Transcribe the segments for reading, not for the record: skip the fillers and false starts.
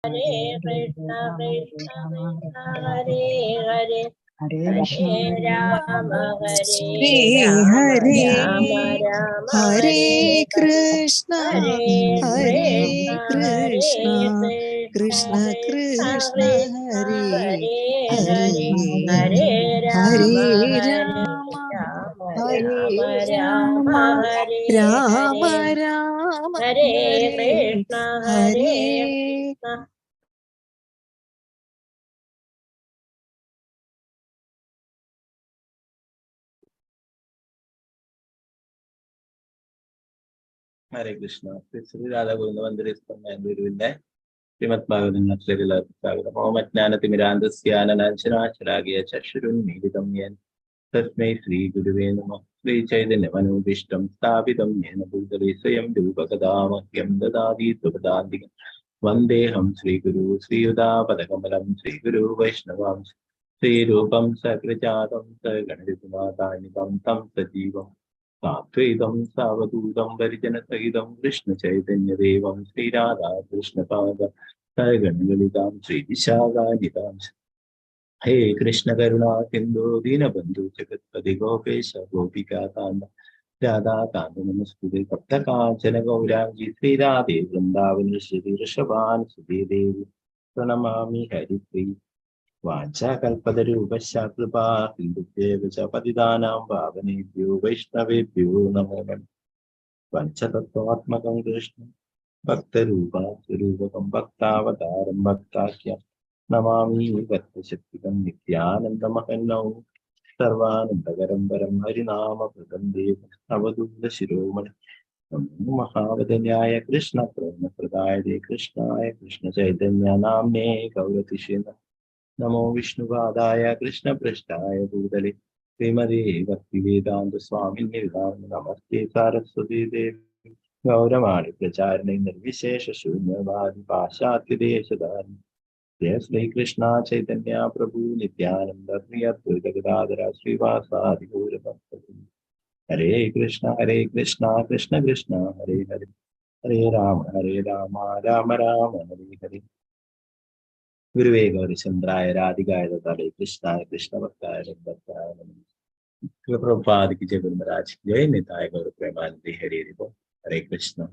Krishna Krishna Krishna Hare Hare Hare Rama Hare Rama Rama Hare Krishna Krishna Krishna Hare Hare Hare Rama Rama Rama Hare Krishna Krishna. Hare Krishna. Sri Radha Govinda Vandiristam Mandiruvinte Srimad Bhagavatam Aksharila Bhagavatam Om Ajnanatimidandasya Ananchana Chashurun Militam Yen Tasmai Sri Guruve Namah Sri Chaitanya Manubhishtam Sthapitam Yena Bhutale Swayam Rupakadamahyam Dadadi Supadantikam Vandeham Sri Guru Sri Yuda Padakamalam Sri Guru Vaishnavam Sri Rupam Sakrajatam Saganaditumatainitam Tam Sajivam Satvaitam Savadutam Varijanasahitam Krishna Chaitanya Devam Sri Radha Krishna Pada Saganagalitam Sri Vishagaditam He Krishna Karuna Sindhu Dinabandhu Jagatpati Gopesha Gopika Tanda Radha Tanda Namaskute Saptakanchana Gaurangi Sri Radhe Vrindavani Sri Rishabhan Sri Devi Pranamami Hari Vacha Kalpatarubhasya Kripa Sindhubhyevacha Patidanam Bhavanebhyo Vaishnavebhyo Namo Namaha Panchatattvatmakam Krishna Bhaktarupa Surupakam Bhaktavataram Bhaktakyam Namami Bhaktashaktikam Nityanandamahanau Sarvanandagaram Param Harinama Pradandeva Avadutta Shiromani Namo Mahavadanyaya Krishna Prana Pradayade Krishnaya Krishna Chaitanya Namne Gauratishena Namo Vishnuvadaya Krishna Prasthaya Bhutale Srimade Bhaktivedanta Swami Nirvana Namaste Saraswati Devi Gauramani Pracharne Nirvishesha Shunyavadi Pashatya Deshadari Jai Sri Krishna Chaitanya Prabhu Nityananda Sri Advaita Gadadhara Srivasadi Gaura Bhaktapur Hare Krishna Krishna Krishna Hare Hare Hare Rama Rama Rama Hare Hare Guruve Gaurachandraya Radhikaya Dadale Krishnaya Krishna Bhaktaya Bhaktaya Prabhupada Ki Jai Guru Maharaj Ki Jai Nitaya Gaura Premanandi Hare Hare Bol Hare Krishna.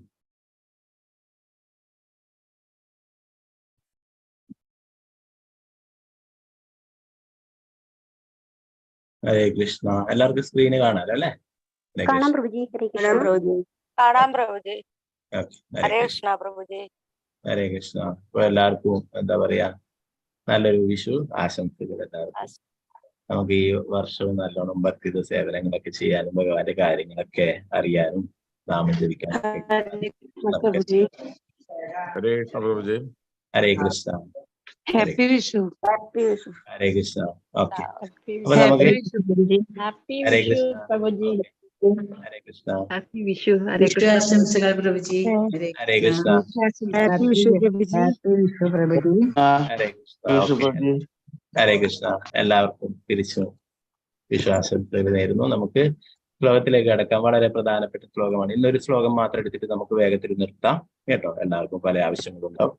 Hare Krishna. എല്ലാവർക്കും screen കാണാലോ അല്ലേ? കാണാം പ്രഭുജി. ഹരേ കൃഷ്ണ പ്രഭുജി. ഹരേ കൃഷ്ണ. അപ്പൊ എല്ലാവർക്കും എന്താ പറയാ, നല്ലൊരു വിഷു ആശംസകൾ എല്ലാവർക്കും. നമുക്ക് ഈ വർഷവും നല്ലോണം ഭക്തിയുടെ സേവനങ്ങളൊക്കെ ചെയ്യാനും ഭഗവാന്റെ കാര്യങ്ങളൊക്കെ അറിയാനും നാമം ജപിക്കാനും. ഹരേ കൃഷ്ണ. ഹാപ്പി വിഷു. ഹരേ കൃഷ്ണ. ഓക്കെ, അപ്പൊ നമുക്ക് ഹരേ കൃഷ്ണ. ഹരേ കൃഷ്ണ. ഹാപ്പി വിഷു. ഹരേ കൃഷ്ണ. ആശംസകൾ പ്രഭുജി. ഹരേ കൃഷ്ണ. ഹാപ്പി വിഷു പ്രഭുജി. ഹരേ കൃഷ്ണ. ഹരേ കൃഷ്ണ. എല്ലാവർക്കും തിരിച്ചു വിശ്വാസത്തിൽ നേരുന്നു. നമുക്ക് ശ്ലോകത്തിലേക്ക് കടക്കാം. വളരെ പ്രധാനപ്പെട്ട ശ്ലോകമാണ്. ഇന്നൊരു ശ്ലോകം മാത്രം എടുത്തിട്ട് നമുക്ക് വേഗത്തിൽ നിർത്താം കേട്ടോ. എല്ലാവർക്കും പല ആവശ്യങ്ങളുണ്ടാവും.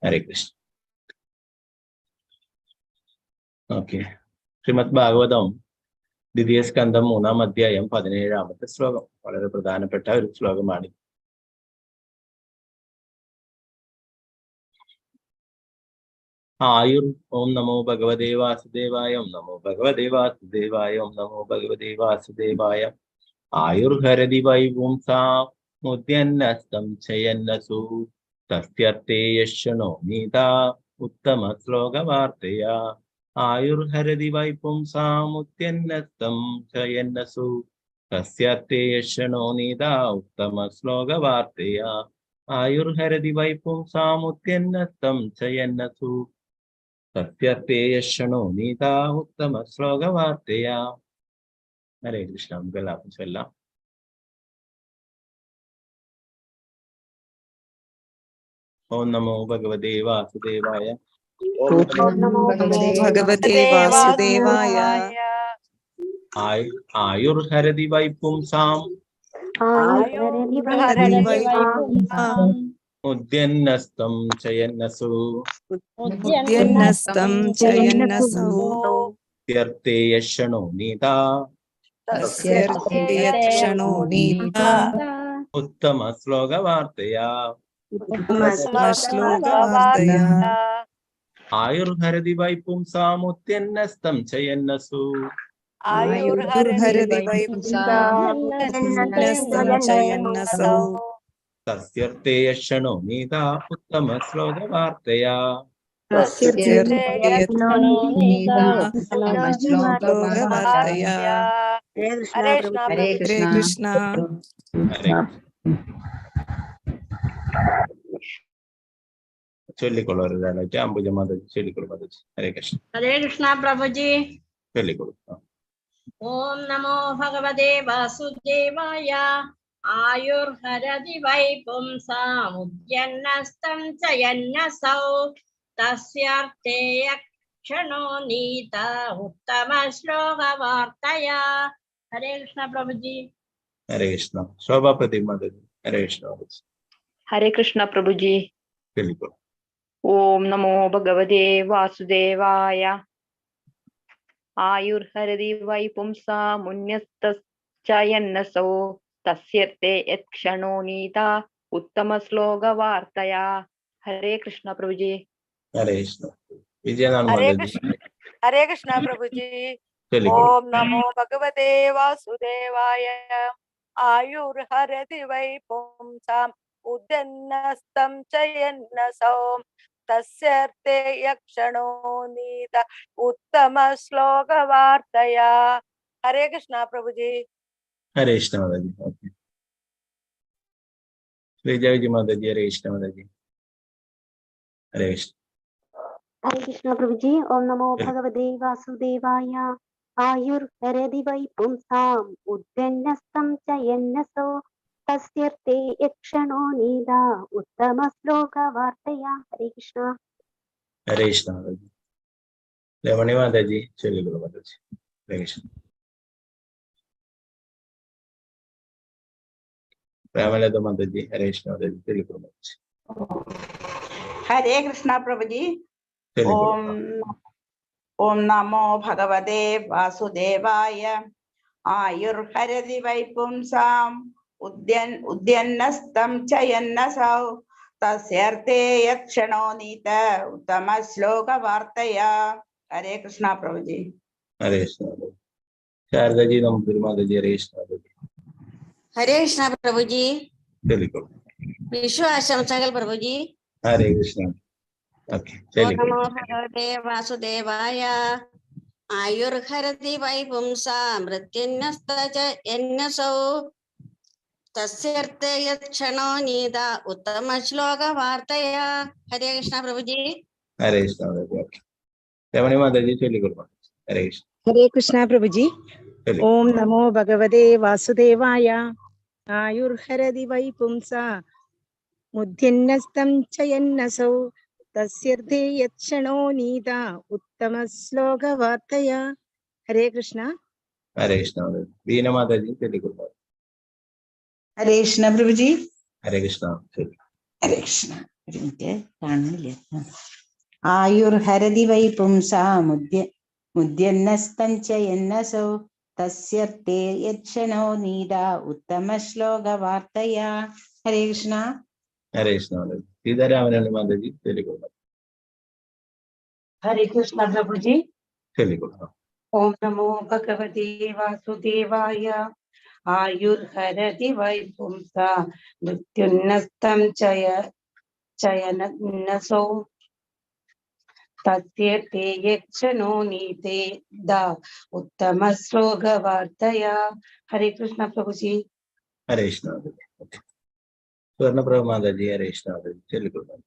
ഹരേ കൃഷ്ണ. ഓക്കെ, ശ്രീമദ് ഭാഗവതം ദ്വിതീയ സ്കന്ധം 3-ാം അധ്യായം 17-ാമത്തെ ശ്ലോകം. വളരെ പ്രധാനപ്പെട്ട ഒരു ശ്ലോകമാണ്. ആയുർ ഓം നമോ ഭഗവതേ വാസുദേവായ. ഓം നമോ ഭഗവതേ വാസുദേവായ. ഓം നമോ ഭഗവതേ വാസുദേവായ. ആയുർഹരതി വൈപുംസാമുദ്യന്നസ്തം ചയന്നസു തസ്യർത്ഥേ യശ്വനോ നീതാ ഉത്തമ ശ്ലോകവാർത്തയാ. ആയുർഹരതി വൈപുംസാമുദ്യന്നസ്തം ചയന്നസു തസ്യർത്ഥേ യശ്വനോ നീതാ ഉത്തമ ശ്ലോകവാർത്തയാ. ആയുർഹരതി വൈപുംസാമുദ്യന്നസ്തം ചയന്നസു സത്യത്തെ യശ്വനോ നീതാ ഉത്തമ ശ്ലോകവാർത്തയാ. ഹരേ കൃഷ്ണ. നമുക്ക് എല്ലാവർക്കും ചൊല്ലാം. ഓം നമോ ഭഗവതേ വാസുദേവായ. ഭഗവതേ വാസുദേവായ. ആയുർഹരതി വൈപുംസാം उद्यन्नस्तं चयन्नसु उद्यन्नस्तं चयन्नसौ त्यर्थे यशनो नीता तस्यर्थे नीता उत्तमश्लोकवार्तया उत्तमश्लोकवार्तया आयुर्हरति वै पुंसामुद्यन्नस्तं चयन्नसु आयुर्हरति वै पुंसामुद्यन्नस्तं चयन्नसौ तस्यर्थे यशनो नीता उत्तमश्लोकवार्तया तस्यर्थे नीता उत्तमश्लोकवार्तया हरे कृष्ण हरे ചൊല്ലിക്കൊള്ളവരായിട്ട് അംബുജമാത ചൊല്ലിക്കൊള്ളു മാതാജി. ഹരേ കൃഷ്ണ. ഹരേ കൃഷ്ണ പ്രഭുജി. ചൊല്ലിക്കൊള്ളു. ഓം നമോ ഭഗവതേ വാസുദേവായ. ആയുർഹരതി വൈ പുംസാമുദ്യന്നസ്തം ചയന്നസൗ തസ്യർത്ഥേ യക്ഷണോ നീത ഉത്തമ ശ്ലോകവാർത്തയാ. ഹരേ കൃഷ്ണ പ്രഭുജി. ഹരേ കൃഷ്ണ. ശോഭാ പ്രദീപ് മാതാജി. ഹരേ കൃഷ്ണ മാതാജി. ഹരേ കൃഷ്ണ പ്രഭുജി. ചൊല്ലിക്കൊള്ളു. ഓം നമോ ഭഗവതേ വാസുദേവായ. ആയുർഹരതി വൈ പുംസാമുന്യസ്തശ്ചയന്നസോ തസ്യർത്തെ യത്ക്ഷണോ നീതാ ഉത്തമ ശ്ലോകവാർത്തയാ. ഹരേ കൃഷ്ണ പ്രഭുജി. ഹരേ കൃഷ്ണ. വിജയനാഥ് മാതാജി. ഹരേ കൃഷ്ണ പ്രഭുജി. ചൊല്ലിക്കൊള്ളു. ഓം നമോ ഭഗവതേ വാസുദേവായ. ആയുർഹരതി വൈ പുംസാം ഉദന്നസ്തം ചയന്നസോ തസ്യർത്തെ യക്ഷണോ നീത ഉത്തമ ശ്ലോകവാർത്തയാ. ഹരേ കൃഷ്ണ പ്രഭുജി. ഹരേ കൃഷ്ണ മാതാജി. ഓക്കെ. ശ്രീജയജി മാതാജി. ഹരേ കൃഷ്ണ മാതാജി. ഹരേ കൃഷ്ണ. ഹരേ കൃഷ്ണ പ്രഭുജി. ഓം നമോ ഭഗവതേ വാസുദേവായ. ആയുർഹരതി വൈ പുംസാം ഉദ്യന്നസ്തം ചയന്നസോ തസ്യർത്തെ യക്ഷണോ നീതാ ഉത്തമ ശ്ലോകവാർത്തയാ. ഹരേ കൃഷ്ണ. ഹരേ കൃഷ്ണ മാതാജി. രമണി മാതാജി. ചൊല്ലിക്കൊള്ളു മാതാജി. ഹരേ കൃഷ്ണ. രാമലത മാതാജി. ഹരേ കൃഷ്ണ മാതാജി. ചൊല്ലിക്കൊള്ളു മാതാജി. ഹരേ കൃഷ്ണ പ്രഭുജി. ചൊല്ലിക്കൊള്ളു. ഓം നമോ ഭഗവതേ വാസുദേവായ. ആയുർഹരതി വൈ പുംസാം ഉദ്യന്നസ്തം ചയന്നസൗ തസ്യർത്തെ യക്ഷണോ നീത ഉത്തമ ശ്ലോകവാർത്തയാ. ഹരേ കൃഷ്ണ പ്രഭുജി. ഹരേ കൃഷ്ണ മാതാജി. ശാരദാജി നമ്പൂതിരി മാതാജി. ഹരേ കൃഷ്ണ മാതാജി. ഹരേ കൃഷ്ണ പ്രഭുജി. ചൊല്ലിക്കൊള്ളു. വിഷു ആശംസകൾ പ്രഭുജി. ഹരേ കൃഷ്ണ. ഓക്കെ. ഓം ചൊല്ലിക്കൊള്ളു. നമോ ഭഗവതേ വാസുദേവായ. ആയുർഹരതി വൈ പുംസാമൃത്യന്നസ്തചയന്നസൗ തസ്യർത്തെ യത്ക്ഷണോ നീത ഉത്തമ ശ്ലോകവാർത്തയാ. ഹരേ കൃഷ്ണ പ്രഭുജി. ഹരേ കൃഷ്ണ മാതാജി. ഓക്കെ. രമണി മാതാജി. ചൊല്ലിക്കൊള്ളു മാതാജി. ഹരേ കൃഷ്ണ. ഹരേ കൃഷ്ണ പ്രഭുജി. ഓം നമോ ഭഗവതേ വാസുദേവായ. ആയുർഹരതി വൈ പുംസാ മുദ്യന്നസ്തം ചയന്നസൗ തസ്യർഥേ യത്ക്ഷണോ നീതാ ഉത്തമ ശ്ലോകവാർത്തയാ. ഹരേ കൃഷ്ണ. ഹരേ കൃഷ്ണ മാതാജി. വീണ മാതാജി. ചൊല്ലിക്കൊള്ളു. ഹരേ കൃഷ്ണ പ്രഭുജി. ഹരേ കൃഷ്ണ. ശരി. ഹരേ കൃഷ്ണ. ഒരു മിനിറ്റ് കാണുന്നില്ല. ആയുർഹരതി വൈ പുംസാം മുദ്യന്നസ്തം ചയന്നസോ തസ്യർത്തെ യക്ഷണോ നീതാ ഉത്തമ ശ്ലോകവാർത്തയാ. ഹരേ കൃഷ്ണ. ഹരേ കൃഷ്ണ മാതാജി. സീതാരാമനാണ് മാതാജി. ചൊല്ലിക്കൊള്ളു. ഹരേ കൃഷ്ണ പ്രഭുജി. ചൊല്ലിക്കൊള്ളു. ഓം നമോ ഭഗവതേ വാസുദേവായ. ആയുർഹരതി വൈ പുംസാ മൃത്യുന്നസ്തം ചയന്നസോ തസ്യർത്തെ യക്ഷണോ നീതേ ദാ ഉത്തമ ശ്ലോകവാർത്തയാ. ഹരേ കൃഷ്ണ പ്രഭുജി. ഹരേ കൃഷ്ണ മാതാജി. ഓക്കെ. സ്വർണ്ണപ്രഭ മാതാജി. ഹരേ കൃഷ്ണ മാതാജി. ചൊല്ലിക്കൊള്ളു.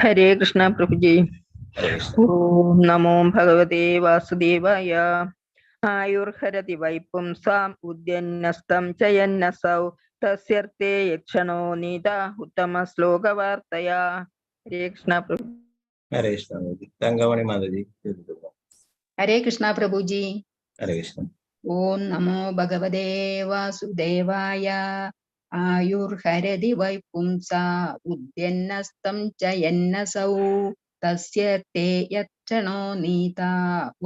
ഹരേ കൃഷ്ണ പ്രഭുജി. ഹരേ കൃഷ്ണ. ഓം നമോ ഭഗവതേ വാസുദേവായ. ആയുർഹരതി വൈ പുംസാം ഉദ്യന്നസ്തം ചയന്നസൗ തസ്യർത്തെ യക്ഷണോ നീതാ ഉത്തമ ശ്ലോകവാർത്തയാ. ഹരേ കൃഷ്ണ പ്രഭു. ഹരേ കൃഷ്ണ മാതാജി. തങ്കമണി മാതാജി. ചൊല്ലിക്കൊള്ളു. ഹരേ കൃഷ്ണ പ്രഭുജി. ഹരേ കൃഷ്ണ. ഓം നമോ ഭഗവതേ വാസുദേവായ. ആയുർഹരതി വൈ പുംസാ ഉദ്യന്നസ്തം ച യന്നസൗ തസ്യ തേ യക്ഷണോ നീതാ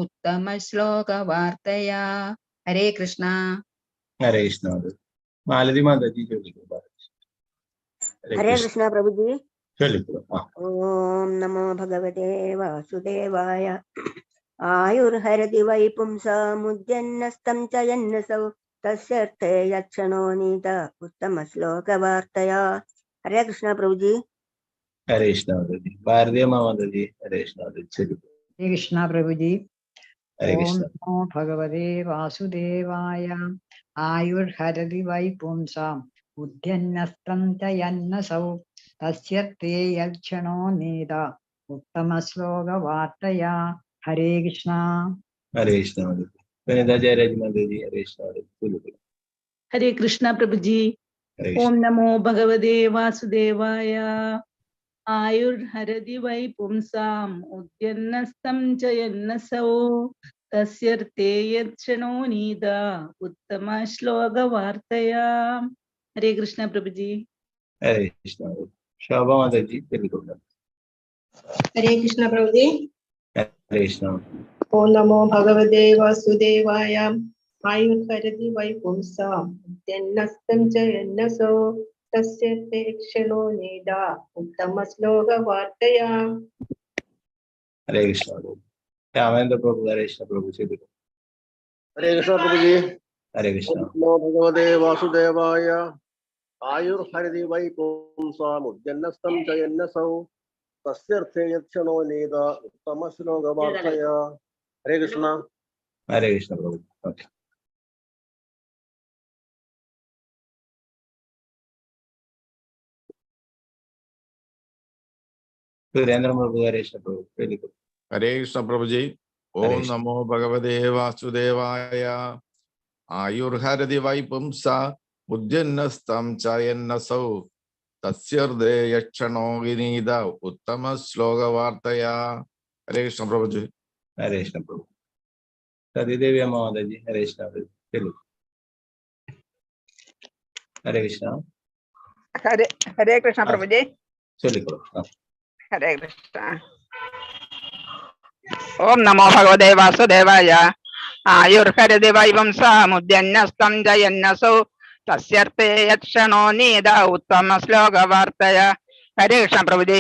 ഉത്തമ ശ്ലോക വാർത്തയാ. ഹരേ കൃഷ്ണ. ഹരേ കൃഷ്ണ. മാലതി മാതാജി ചൊല്ലിക്കോ. ഹരേ കൃഷ്ണ പ്രഭുജി. ചൊല്ലിക്കോ. ഓം നമോ ഭഗവതേ വാസുദേവായ. ആയുർഹരതി വൈ പുംസാമുദ്യന്നസ്തം ച യന്നസൗ തസ്യർത്ഥേ യക്ഷണോ നീത ഉത്തമ ശ്ലോക വാർത്തയാ. ഹരേ കൃഷ്ണ പ്രഭുജി. ഹരേ കൃഷ്ണ മാതാജി. ഭാരതീയ മാതാജി. ഹരേ കൃഷ്ണ മാതാജി ചൊല്ലിക്കോ. ഹരേ കൃഷ്ണ പ്രഭുജി. ഹരേ ഓം കൃഷ്ണ. നമോ ഭഗവതേ വാസുദേവായ. ആയുർഹരതി വൈ പുംസാം ഉദ്യന്നസ്തം ച യന്നസൗ തസ്യ തേ യക്ഷണോ നീത ഉത്തമ ശ്ലോക വാർത്തയാ. ഹരേ കൃഷ്ണ. ഹരേ കൃഷ്ണ മാതാജി. വനിതാ ജയരാജ് മാതാജി. ഹരേ കൃഷ്ണ മാതാജി ചൊല്ലിക്കോ. ഹരേ കൃഷ്ണ പ്രഭുജി. ഹരേ ഓം കൃഷ്ണ. നമോ ഭഗവതേ വാസുദേവായ. ആയുർഹരതി വൈ പുംസാം ഉദ്യന്നസ്തം ച യന്നസൗ തസ്യർത്ഥേ യക്ഷണോ നീത ഉത്തമ ശ്ലോക വാർത്തയാ. ഹരേ കൃഷ്ണ പ്രഭുജി. ഹരേ കൃഷ്ണ മാതാജി. ശോഭ മാതാജി ചൊല്ലിക്കോ. ഹരേ കൃഷ്ണ പ്രഭുജി. ഹരേ കൃഷ്ണ. ഓം നമോ ഭഗവതേ വാസുദേവായ. ആയുർഹരതി വൈ പുംസാം ഉദ്യന്നസ്തം ച യന്നസോ തസ്യ തേ യക്ഷണോ നീത ഉത്തമ ശ്ലോക വാർത്തയാ. ഹരേ കൃഷ്ണ മാതാജി. രാമേന്ദ്ര പ്രഭു. ഹരേ കൃഷ്ണ പ്രഭു ചൊല്ലിക്കോ. ഹരേ കൃഷ്ണ പ്രഭുജി. ഹരേ കൃഷ്ണ. നമോ ഭഗവതേ വാസുദേവായ. ആയുർഹരതി വൈ പുംസാം ഉദ്യന്നസ്തം ച യന്നസൗ തസ്യർത്ഥേ യക്ഷണോ നീത ഉത്തമ ശ്ലോക വാർത്തയാ. ഹരേ കൃഷ്ണ. ഹരേ കൃഷ്ണ പ്രഭു. ഓക്കെ. സുരേന്ദ്ര പ്രഭു. ഹരേ കൃഷ്ണ പ്രഭു ചൊല്ലിക്കോ. ഹരേ കൃഷ്ണ പ്രഭുജി. ഹരേ ഓം കൃഷ്ണ. നമോ ഭഗവതേ വാസുദേവായ. ആയുർഹരതി വൈ പുംസ ഉദ്യന്നസ്തം ച യന്നസൗ തസ്യർദേ യക്ഷണോ വിനീത ഉത്തമ ശ്ലോക വാർത്തയാ. ഹരേ കൃഷ്ണ പ്രഭുജി. ഹരേ കൃഷ്ണ പ്രഭു. സതീദേവി അമ്മ മാതാജി. ഹരേ കൃഷ്ണ മാതാജി ചൊല്ലിക്കോ. ഹരേ കൃഷ്ണ. ഹരേ കൃഷ്ണ പ്രഭുജി. ചൊല്ലിക്കോ. ഹരേ കൃഷ്ണ. ഓം നമോ ഭഗവതേ വാസുദേവായ. ആയുർഹരതി വൈ പുംസാമുദ്യന്നസ്തം ച യന്നസൗ തസ്യർത്ഥേ യക്ഷണോ നീത ഉത്തമ ശ്ലോക വാർത്തയാ. ഹരേ കൃഷ്ണ പ്രഭുജി.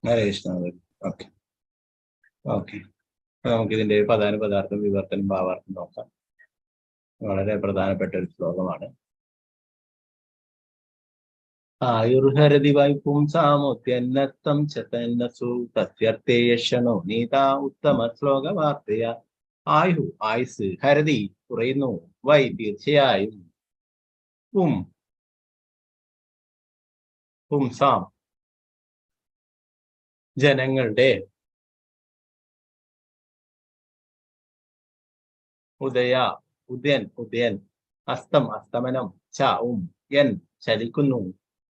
ഹരേ കൃഷ്ണ മാതാജി. ഓക്കെ. ഓക്കെ. നമുക്ക് ഇതിന്റെ പദാനുപദാർത്ഥം വിവർത്തനം ഭാവാർത്ഥം നോക്കാം. വളരെ പ്രധാനപ്പെട്ട ഒരു ശ്ലോകമാണ്. ആയുർഹരതി വൈ പുംസാമുദ്യന്നസ്തം ച യന്നസൗ തസ്യർത്ഥേ യക്ഷണോ നീത ഉത്തമ ശ്ലോക വാർത്തയ. ആയു ആയുസ്, ഹരതി കുറയുന്നു, വൈ തീർച്ചയായും, പുംസാം ജനങ്ങളുടെ, ഉദയ ഉദയൻ, അസ്തം അസ്തമനം, ച യൻ ചലിക്കുന്നു,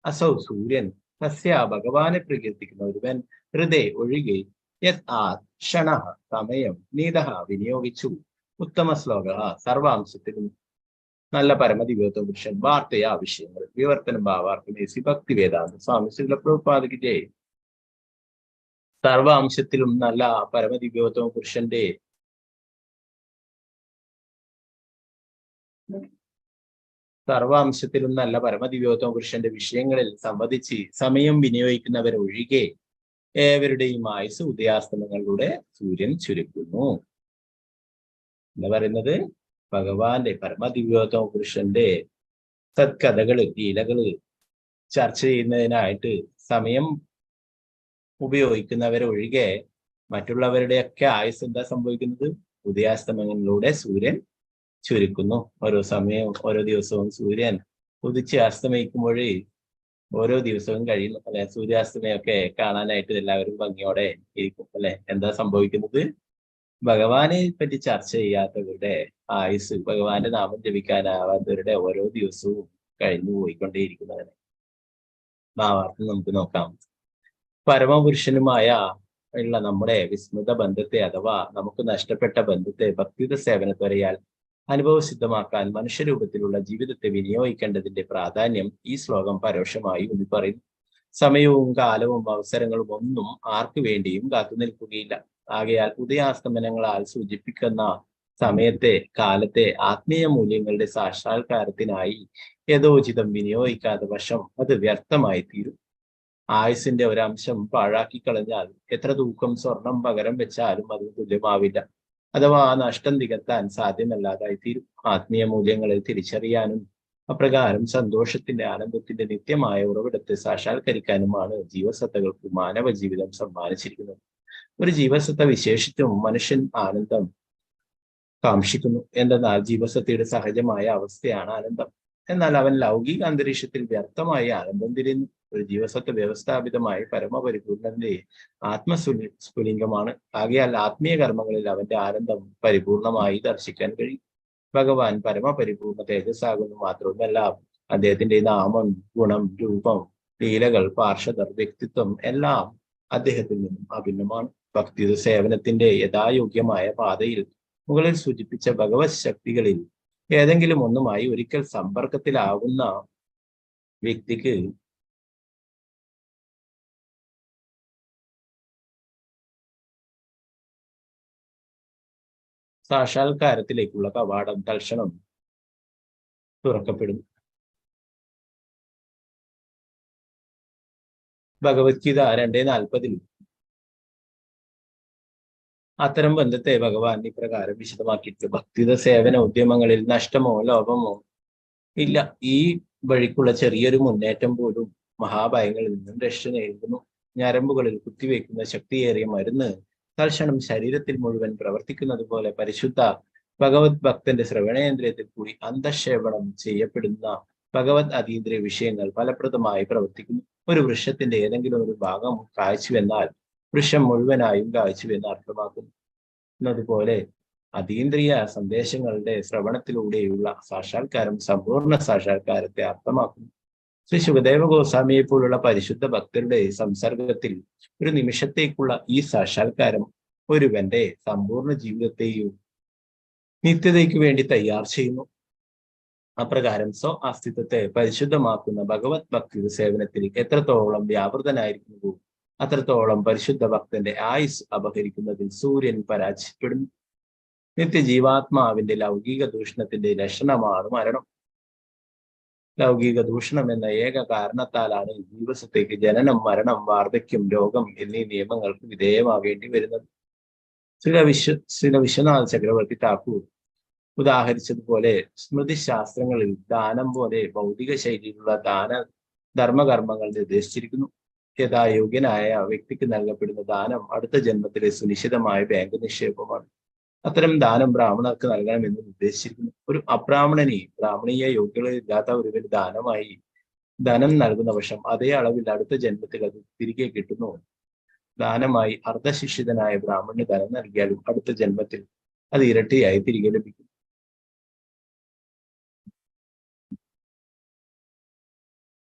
അസൗ സൂര്യൻ, തസ്യ ഭഗവാനെ പ്രകീർത്തിക്കുന്ന ഒരുവൻ, ഹൃദയ ഒഴികെ, യത് ആ ക്ഷണ സമയം, നീത വിനിയോഗിച്ചു, ഉത്തമ ശ്ലോക സർവാംശത്തിലും നല്ല പരമദിവ്യോത്തമ പുരുഷൻ, വാർത്തയാ വിഷയങ്ങൾ, വിവർത്തനം ഭാവാർത്ഥം എസി ഭക്തി വേദാന്ത സ്വാമി ശ്രീല പ്രഭുപാദകി ജയ്. സർവാംശത്തിലും നല്ല പരമദിവ്യോത്തമ പുരുഷന്റെ വിഷയങ്ങളിൽ സംവദിച്ച് സമയം വിനിയോഗിക്കുന്നവർ ഒഴികെ ഏവരുടെയും ആയുസ് ഉദയാസ്തമങ്ങളിലൂടെ സൂര്യൻ ചുരുക്കുന്നു. എന്താ പറയുന്നത്? ഭഗവാന്റെ പരമദിവ്യോത്തമ പുരുഷന്റെ സത്കഥകള്, ലീലകള് ചർച്ച ചെയ്യുന്നതിനായിട്ട് സമയം ഉപയോഗിക്കുന്നവരെ ഒഴികെ മറ്റുള്ളവരുടെയൊക്കെ ആയുസ് എന്താ സംഭവിക്കുന്നത്? ഉദയാസ്തമങ്ങളിലൂടെ സൂര്യൻ ചുരുക്കുന്നു. ഓരോ ദിവസവും സൂര്യൻ ഉദിച്ച് അസ്തമിക്കുമ്പോഴേ ഓരോ ദിവസവും കഴിയുന്നു അല്ലെ. സൂര്യാസ്തമയൊക്കെ കാണാനായിട്ട് എല്ലാവരും ഭംഗിയോടെ ഇരിക്കും അല്ലെ. എന്താ സംഭവിക്കുന്നത്? ഭഗവാനെ പറ്റി ചർച്ച ചെയ്യാത്തവരുടെ ആയുസ്, ഭഗവാന്റെ നാമം ജപിക്കാനാവാത്തവരുടെ ഓരോ ദിവസവും കഴിഞ്ഞു പോയിക്കൊണ്ടേയിരിക്കുന്നതിന് ഭാവാർത്ഥം നമുക്ക് നോക്കാം. പരമപുരുഷനുമായ ഉള്ള നമ്മുടെ വിസ്മൃത ബന്ധത്തെ അഥവാ നമുക്ക് നഷ്ടപ്പെട്ട ബന്ധത്തെ ഭക്തിയുടെ സേവനത്വരയാൽ അനുഭവസിദ്ധമാക്കാൻ മനുഷ്യരൂപത്തിലുള്ള ജീവിതത്തെ വിനിയോഗിക്കേണ്ടതിന്റെ പ്രാധാന്യം ഈ ശ്ലോകം പരോക്ഷമായി ഊന്നി പറയുന്നു. സമയവും കാലവും അവസരങ്ങളും ഒന്നും ആർക്കു വേണ്ടിയും കാത്തു നിൽക്കുകയില്ല. ആകയാൽ ഉദയാസ്തമനങ്ങളാൽ സൂചിപ്പിക്കുന്ന സമയത്തെ, കാലത്തെ ആത്മീയ മൂല്യങ്ങളുടെ സാക്ഷാത്കാരത്തിനായി യഥോചിതം വിനിയോഗിക്കാത്ത പക്ഷം അത് വ്യർത്ഥമായി തീരും. ആയുസിന്റെ ഒരംശം പാഴാക്കി കളഞ്ഞാൽ എത്ര തൂക്കം സ്വർണം പകരം വെച്ചാലും അത് തുല്യമാവില്ല, അഥവാ ആ നഷ്ടം നികത്താൻ സാധ്യമല്ലാതായി തീരും. ആത്മീയ മൂല്യങ്ങളെ തിരിച്ചറിയാനും അപ്രകാരം സന്തോഷത്തിന്റെ, ആനന്ദത്തിന്റെ നിത്യമായ ഉറവിടത്തെ സാക്ഷാത്കരിക്കാനുമാണ് ജീവസത്തകൾക്ക് മാനവ ജീവിതം സമ്മാനിച്ചിരിക്കുന്നത്. ഒരു ജീവസത്ത വിശേഷിച്ചും മനുഷ്യൻ ആനന്ദം കാക്ഷിക്കുന്നു. എന്തെന്നാൽ ജീവസത്തയുടെ സഹജമായ അവസ്ഥയാണ് ആനന്ദം. എന്നാൽ അവൻ ലൗകിക അന്തരീക്ഷത്തിൽ വ്യർത്ഥമായി ആനന്ദം തിരിയുന്നു. ഒരു ജീവസത്ത വ്യവസ്ഥാപിതമായി പരമപരിപൂർണന്റെ സ്ഫുലിംഗമാണ്. ആകയാൽ ആത്മീയ കർമ്മങ്ങളിൽ അവന്റെ ആനന്ദം പരിപൂർണമായി ദർശിക്കാൻ കഴിയും. ഭഗവാൻ പരമപരിപൂർണ തേജസ്സാകുന്നു. മാത്രമല്ല, അദ്ദേഹത്തിന്റെ നാമം, ഗുണം, രൂപം, ലീലകൾ, പാർഷദർ, വ്യക്തിത്വം എല്ലാം അദ്ദേഹത്തിൽ നിന്നും അഭിന്നമാണ്. ഭക്തി സേവനത്തിന്റെ യഥായോഗ്യമായ പാതയിൽ മുകളിൽ സൂചിപ്പിച്ച ഭഗവത് ശക്തികളിൽ ഏതെങ്കിലും ഒന്നുമായി ഒരിക്കൽ സമ്പർക്കത്തിലാകുന്ന വ്യക്തിക്ക് സാക്ഷാത്കാരത്തിലേക്കുള്ള കവാടം തൽക്ഷണം തുറക്കപ്പെടുന്നു. ഭഗവത്ഗീത 2:40 അത്തരം ബന്ധത്തെ ഭഗവാൻ ഇപ്രകാരം വിശദമാക്കിയിട്ട്, ഭക്തിത സേവന ഉദ്യമങ്ങളിൽ നഷ്ടമോ ലോപമോ ഇല്ല. ഈ വഴിക്കുള്ള ചെറിയൊരു മുന്നേറ്റം പോലും മഹാഭയങ്ങളിൽ നിന്നും രക്ഷ നേടുന്നു. ഞരമ്പുകളിൽ കുത്തിവെക്കുന്ന ശക്തിയേറിയ മരുന്ന് തൽക്ഷണം ശരീരത്തിൽ മുഴുവൻ പ്രവർത്തിക്കുന്നത് പോലെ പരിശുദ്ധ ഭഗവത് ഭക്തന്റെ ശ്രവണേന്ദ്രിയത്തിൽ കൂടി അന്തക്ഷേപണം ചെയ്യപ്പെടുന്ന ഭഗവത് അതീന്ദ്രിയ വിഷയങ്ങൾ ഫലപ്രദമായി പ്രവർത്തിക്കുന്നു. ഒരു വൃക്ഷത്തിന്റെ ഏതെങ്കിലും ഒരു ഭാഗം കായ്ച്ചുവെന്നാൽ വൃക്ഷം മുഴുവനായും കായ്ച്ചുവെന്ന് അർത്ഥമാക്കുന്നു. എന്നതുപോലെ അതീന്ദ്രിയ സന്ദേശങ്ങളുടെ ശ്രവണത്തിലൂടെയുള്ള സാക്ഷാത്കാരം സമ്പൂർണ്ണ സാക്ഷാത്കാരത്തെ അർത്ഥമാക്കുന്നു. ശ്രീ ശുകദേവ ഗോസ്വാമിയെ പോലുള്ള പരിശുദ്ധ ഭക്തരുടെ സംസർഗത്തിൽ ഒരു നിമിഷത്തേക്കുള്ള ഈ സാക്ഷാത്കാരം ഒരുവന്റെ സമ്പൂർണ്ണ ജീവിതത്തെയും നിത്യതയ്ക്ക് വേണ്ടി തയ്യാർ ചെയ്യുന്നു. അപ്രകാരം അസ്തിത്വത്തെ പരിശുദ്ധമാക്കുന്ന ഭഗവത് ഭക്തി സേവനത്തിൽ എത്രത്തോളം വ്യാപൃതനായിരിക്കുന്നു, അത്രത്തോളം പരിശുദ്ധ ഭക്തന്റെ ആയുസ് അപഹരിക്കുന്നതിൽ സൂര്യൻ പരാജയപ്പെടുന്നു. നിത്യജീവാത്മാവിന്റെ ലൗകിക ദൂഷണത്തിന്റെ ലക്ഷണമാണ് മരണം. ലൗകിക ദൂഷണം എന്ന ഏക കാരണത്താലാണ് ജീവസത്തേക്ക് ജനനം, മരണം, വാർദ്ധക്യം, രോഗം എന്നീ നിയമങ്ങൾക്ക് വിധേയമാകേണ്ടി വരുന്നത്. ശ്രീ വിശ്വനാഥ ചക്രവർത്തി ഠാക്കൂർ ഉദാഹരിച്ചതുപോലെ സ്മൃതിശാസ്ത്രങ്ങളിൽ ദാനം പോലെ ഭൗതിക ശൈലിയിലുള്ള ധർമ്മകർമ്മങ്ങൾ നിർദ്ദേശിച്ചിരിക്കുന്നു. യഥായോഗ്യനായ വ്യക്തിക്ക് നൽകപ്പെടുന്ന ദാനം അടുത്ത ജന്മത്തിലെ സുനിശ്ചിതമായ ബാങ്ക് നിക്ഷേപമാണ്. അത്തരം ദാനം ബ്രാഹ്മണർക്ക് നൽകണമെന്ന് നിർദ്ദേശിച്ചിരിക്കുന്നു. ഒരു അബ്രാഹ്മണന് ബ്രാഹ്മണീയ യോഗ്യതയില്ലാത്ത ഒരുവന് ദാനമായി ധനം നൽകുന്ന പക്ഷം അതേ അളവിൽ അടുത്ത ജന്മത്തിൽ അത് തിരികെ കിട്ടുന്നു. ദാനമായി അർദ്ധശിക്ഷിതനായ ബ്രാഹ്മണന് ധനം നൽകിയാലും അടുത്ത ജന്മത്തിൽ അത് ഇരട്ടിയായി തിരികെ ലഭിക്കും.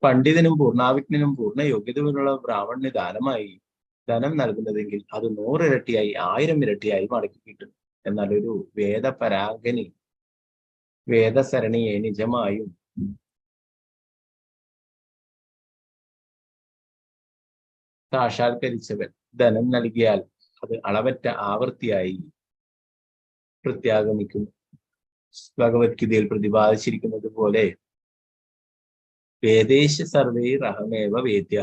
പണ്ഡിതനും പൂർണ്ണാവിജ്ഞനും പൂർണ്ണ യോഗ്യതയുള്ള ബ്രാഹ്മണന് ദാനമായി ധനം നൽകുന്നതെങ്കിൽ അത് 100 ഇരട്ടിയായി 1000 ഇരട്ടിയായി മടക്കി കിട്ടും. എന്നാൽ ഒരു വേദപരാഗനി വേദസരണിയെ നിജമായും സാക്ഷാത്കരിച്ചവൻ ധനം നൽകിയാൽ അത് അളവറ്റ ആവർത്തിയായി പ്രത്യാഗമിക്കുന്നു. ഭഗവത്ഗീതയിൽ പ്രതിപാദിച്ചിരിക്കുന്നത് പോലെ വേദേശ സർവേ റഹമേവ വേദ്യ,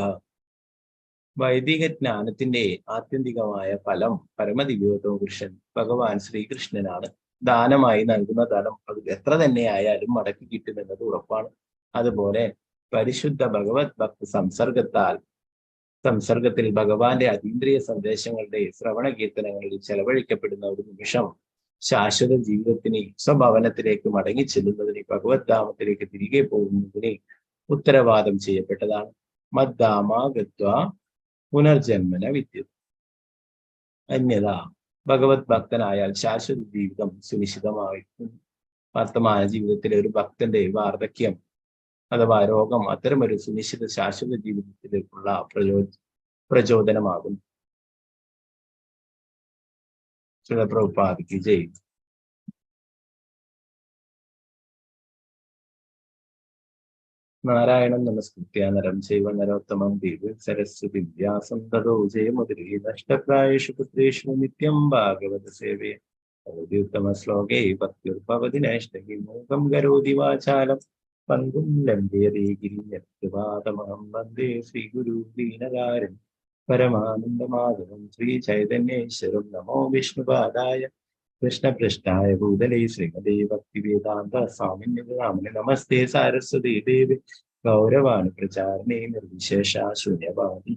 വൈദിക ജ്ഞാനത്തിന്റെ ആത്യന്തികമായ ഫലം പരമദിവ്യോത്തമ പുരുഷൻ ഭഗവാൻ ശ്രീകൃഷ്ണനാണ്. ദാനമായി നൽകുന്ന ധനം അത് എത്ര തന്നെ ആയാലും മടക്കി കിട്ടുമെന്നത് ഉറപ്പാണ്. അതുപോലെ പരിശുദ്ധ ഭഗവത് ഭക്തി സംസർഗത്തിൽ ഭഗവാന്റെ അതീന്ദ്രിയ സന്ദേശങ്ങളുടെ ശ്രവണ കീർത്തനങ്ങളിൽ ചെലവഴിക്കപ്പെടുന്ന ഒരു നിമിഷം ശാശ്വത ജീവിതത്തിന് സ്വഭവനത്തിലേക്ക് മടങ്ങി ചെല്ലുന്നതിന്, ഭഗവത് ധാമത്തിലേക്ക് തിരികെ പോകുന്നതിന് ഉത്തരവാദം ചെയ്യപ്പെട്ടതാണ്. മദ്ധാമാഗത്വ പുനർജന്മന വിദ്യുത്. അന്യത ഭഗവത് ഭക്തനായാൽ ശാശ്വത ജീവിതം സുനിശ്ചിതമായിരിക്കും. വർത്തമാന ജീവിതത്തിലെ ഒരു ഭക്തന്റെ വാർദ്ധക്യം അഥവാ രോഗം അത്തരമൊരു സുനിശ്ചിത ശാശ്വത ജീവിതത്തിലേക്കുള്ള പ്രചോദനമാകും. ശ്രീ പ്രഭുപാദ് കി ജയ്. നാരായണം നമസ്കൃത്യ നരം ചൈവ നരോത്തമം ദേവീം സരസ്വതി വ്യാസം തതോ ജയമുദീ നഷ്ടപ്രായേഷു പുത്രേഷു നിത്യം ഭാഗവത സേവേ ഭവത്യുത്തമ ശ്ലോകേ ഭക്തിർഭവതി നൈഷ്ഠികീ മൂകം കരോതി വാചാലം പങ്കും ലംഘയതേ ഗിരിയത്പാദമഹം വന്ദേ ശ്രീഗുരു ദീനകാരം പരമാനന്ദമാധവം ശ്രീ ചൈതന്യേശ്വരം നമോ വിഷ്ണുപാദായ കൃഷ്ണപൃഷ്ഠായ ഭൂതലേ ശ്രീമതേ ഭക്തിവേദാന്ത സ്വാമിന്യനാമിനെ നമസ്തേ സാരസ്വതീ ദേവി ഗൗരവാണി പ്രചാരണേ നിർവിശേഷ ശൂന്യവാദി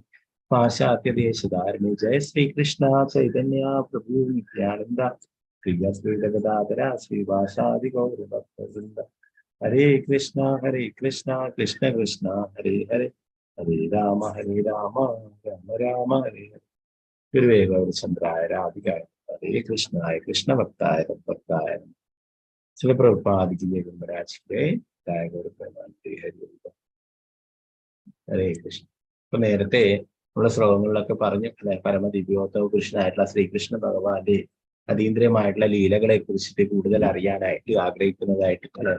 പാശ്ചാത്യദേശധാരണി ജയ ശ്രീകൃഷ്ണ ചൈതന്യ പ്രഭു നിത്യാനന്ദ പ്രിയ ശ്രീഗദാധര ശ്രീവാസാദി ഗൗരവൃന്ദ ഹരേ കൃഷ്ണ കൃഷ്ണ കൃഷ്ണ ഹരേ ഹരേ ഹരേ രാമ രാമ രാമ ഹരേ ഹരേ. ഗുരുവേ ഗൗരചന്ദ്രായ രാധികായ ഹരേ കൃഷ്ണായ കൃഷ്ണഭക്തായ ഭക്തായ ചില പ്രഭുപാദിക്ക് ഗുരുരാജിക്ക് ഹരേ കൃഷ്ണ. ഇപ്പൊ നേരത്തെ ഉള്ള ശ്ലോകങ്ങളിലൊക്കെ പറഞ്ഞു അല്ലെ, പരമദിവ്യോത്തമ പുരുഷനായിട്ടുള്ള ശ്രീകൃഷ്ണ ഭഗവാന്റെ അതീന്ദ്രിയമായിട്ടുള്ള ലീലകളെ കുറിച്ചിട്ട് കൂടുതൽ അറിയാനായിട്ട് ആഗ്രഹിക്കുന്നതായിട്ട് അല്ലെ